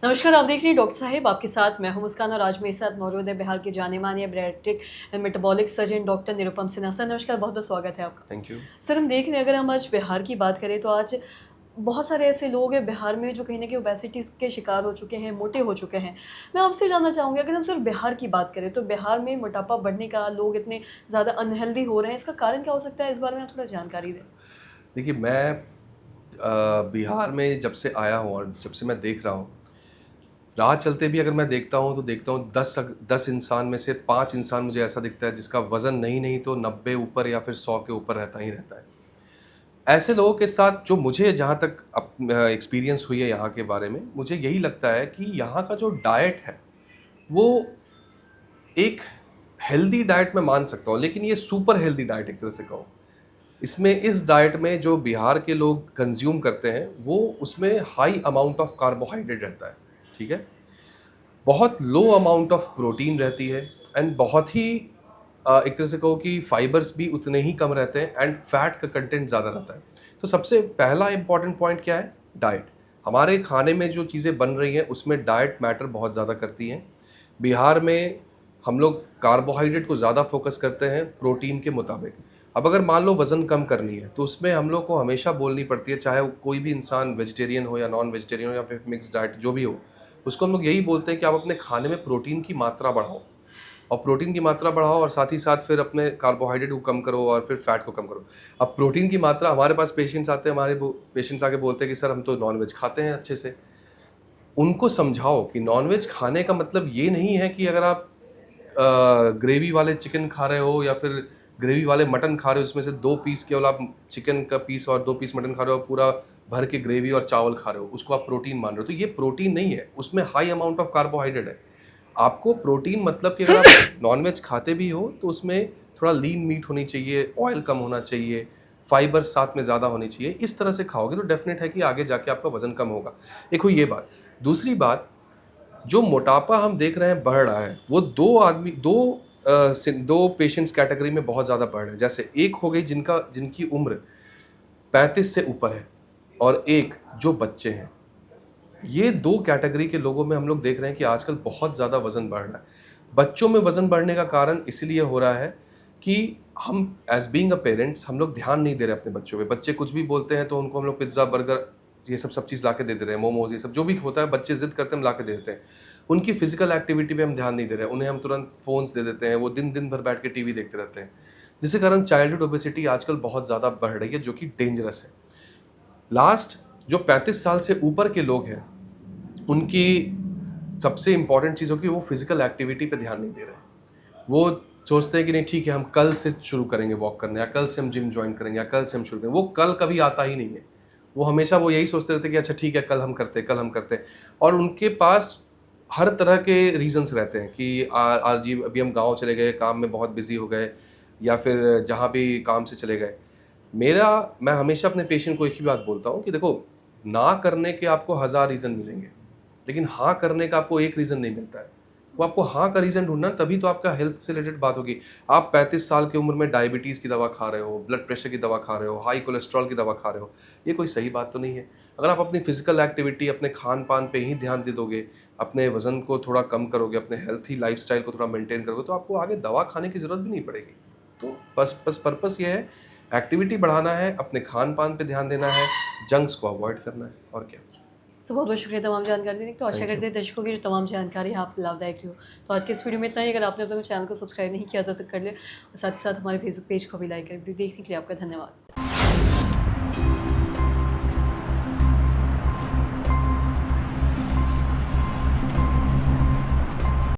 नमस्कार, आप देख रही हैं डॉक्टर साहिब, आपके साथ मैं हूं मुस्कान और आज मेरे साथ मौजूद है बिहार के जाने-माने bariatric and metabolic surgeon doctor Nirupam Sinha. Sir नमस्कार, बहुत-बहुत स्वागत है आपका। Thank you. सर हम देख रहे हैं, अगर हम आज बिहार की बात करें तो आज बहुत सारे ऐसे लोग हैं बिहार में जो कहीं न कहीं ओबेसिटी के शिकार हो चुके हैं, मोटे हो चुके हैं। मैं आपसे जानना चाहूँगी, अगर हम सिर्फ बिहार की बात करें तो बिहार में मोटापा बढ़ने का, लोग इतने ज़्यादा अनहेल्दी हो रहे हैं, इसका कारण क्या हो सकता है? इस बारे में आप थोड़ा जानकारी दें। देखिए मैं बिहार में जब से आया हूँ और जब से मैं देख रहा हूँ, राह चलते भी अगर मैं देखता हूँ तो देखता हूँ 10 इंसान में से 5 इंसान मुझे ऐसा दिखता है जिसका वज़न नहीं तो 90 ऊपर या फिर 100 के ऊपर रहता ही रहता है। ऐसे लोगों के साथ जो मुझे जहाँ तक एक्सपीरियंस हुई है यहाँ के बारे में, मुझे यही लगता है कि यहाँ का जो डाइट है, वो एक हेल्दी डाइट मैं मान सकता हूँ, लेकिन ये सुपर हेल्दी डाइट एक तरह से कहूँ। इसमें इस डाइट में जो बिहार के लोग कंज्यूम करते हैं वो उसमें हाई अमाउंट ऑफ कार्बोहाइड्रेट रहता है, ठीक है। बहुत लो अमाउंट ऑफ प्रोटीन रहती है एंड बहुत ही एक तरह से कहो कि फाइबर्स भी उतने ही कम रहते हैं एंड फैट का कंटेंट ज़्यादा रहता है। तो सबसे पहला इंपॉर्टेंट पॉइंट क्या है? डाइट। हमारे खाने में जो चीज़ें बन रही हैं उसमें डाइट मैटर बहुत ज़्यादा करती हैं। बिहार में हम लोग कार्बोहाइड्रेट को ज़्यादा फोकस करते हैं प्रोटीन के मुताबिक। अब अगर मान लो वज़न कम करनी है तो उसमें हम लोग को हमेशा बोलनी पड़ती है, चाहे वो कोई भी इंसान वेजिटेरियन हो या नॉन वेजिटेरियन हो या फिर मिक्स डाइट जो भी हो, उसको हम लोग यही बोलते हैं कि आप अपने खाने में प्रोटीन की मात्रा बढ़ाओ और प्रोटीन की मात्रा बढ़ाओ और साथ ही साथ फिर अपने कार्बोहाइड्रेट को कम करो और फिर फैट को कम करो। अब प्रोटीन की मात्रा, हमारे पास पेशेंट्स आते हैं, हमारे पेशेंट्स आके बोलते हैं कि सर हम तो नॉनवेज खाते हैं अच्छे से। उनको समझाओ कि नॉनवेज खाने का मतलब ये नहीं है कि अगर आप ग्रेवी वाले चिकन खा रहे हो या फिर ग्रेवी वाले मटन खा रहे हो, उसमें से 2 पीस केवल आप चिकन का पीस और 2 पीस मटन खा रहे हो, पूरा भर के ग्रेवी और चावल खा रहे हो, उसको आप प्रोटीन मान रहे हो। तो ये प्रोटीन नहीं है, उसमें हाई अमाउंट ऑफ कार्बोहाइड्रेट है। आपको प्रोटीन मतलब कि अगर आप नॉनवेज खाते भी हो तो उसमें थोड़ा लीन मीट होनी चाहिए, ऑयल कम होना चाहिए, फाइबर साथ में ज़्यादा होनी चाहिए। इस तरह से खाओगे तो डेफिनेट है कि आगे जाके आपका वज़न कम होगा। एक हुई ये बात। दूसरी बात, जो मोटापा हम देख रहे हैं बढ़ रहा है, वो 2 पेशेंट्स कैटेगरी में बहुत ज़्यादा बढ़ रहा है। जैसे एक हो गई जिनकी उम्र 35 से ऊपर है और एक जो बच्चे हैं। ये 2 कैटेगरी के लोगों में हम लोग देख रहे हैं कि आजकल बहुत ज़्यादा वज़न बढ़ रहा है। बच्चों में वज़न बढ़ने का कारण इसीलिए हो रहा है कि हम एज़ बीइंग अ पेरेंट्स हम लोग ध्यान नहीं दे रहे अपने बच्चों पे। बच्चे कुछ भी बोलते हैं तो उनको हम लोग पिज़्ज़ा, बर्गर ये सब चीज़ ला के दे रहे हैं, मोमोज़ ये सब जो भी होता है, बच्चे ज़िद करते हैं हम ला के दे देते हैं। उनकी फ़िज़िकल एक्टिविटी पे हम ध्यान नहीं दे रहे हैं, उन्हें हम तुरंत फ़ोन्स दे देते हैं, वो दिन-दिन भर बैठ के टीवी देखते रहते हैं। जिसके कारण चाइल्डहुड ओबेसिटी आजकल बहुत ज़्यादा बढ़ रही है, जो कि डेंजरस है। लास्ट जो 35 साल से ऊपर के लोग हैं, उनकी सबसे इम्पॉर्टेंट चीज़ हो कि वो फिजिकल एक्टिविटी पे ध्यान नहीं दे रहे। वो सोचते हैं कि नहीं ठीक है, हम कल से शुरू करेंगे वॉक करना, या कल से हम जिम ज्वाइन करेंगे, या कल से हम शुरू करेंगे। वो कल कभी आता ही नहीं है। वो हमेशा वो यही सोचते रहते हैं कि अच्छा ठीक है, कल हम करते हैं, कल हम करते हैं। और उनके पास हर तरह के रीजंस रहते हैं कि आज जी अभी हम गाँव चले गए, काम में बहुत बिजी हो गए, या फिर जहाँ भी काम से चले गए। मैं हमेशा अपने पेशेंट को एक ही बात बोलता हूँ कि देखो, ना करने के आपको 1000 रीज़न मिलेंगे, लेकिन हाँ करने का आपको एक रीज़न नहीं मिलता है। वो आपको हाँ का रीज़न ढूँढना है, तभी तो आपका हेल्थ से रिलेटेड बात होगी। आप 35 साल की उम्र में डायबिटीज़ की दवा खा रहे हो, ब्लड प्रेशर की दवा खा रहे हो, हाई कोलेस्ट्रॉल की दवा खा रहे हो, ये कोई सही बात तो नहीं है। अगर आप अपनी फिज़िकल एक्टिविटी, अपने खान-पान पे ही ध्यान दे दोगे, अपने वज़न को थोड़ा कम करोगे, अपने हेल्थी लाइफ़स्टाइल को थोड़ा मेंटेन करोगे, तो आपको आगे दवा खाने की ज़रूरत भी नहीं पड़ेगी। तो बस पर्पस ये है, एक्टिविटी बढ़ाना है, अपने खान-पान पे ध्यान देना है, जंक्स को अवॉइड करना है, और क्या। सो बहुत-बहुत शुक्रिया तमाम जानकारी देने की। तो आशा थैंक यू। करते हैं दर्शकों की जो तमाम जानकारी है आप लाभदायक रही हो। तो आज के इस वीडियो में इतना ही। अगर आपने अपने चैनल को सब्सक्राइब नहीं किया तो कर ले और साथ ही साथ हमारे फेसबुक पेज को भी लाइक करें। वीडियो देखने के लिए आपका धन्यवाद।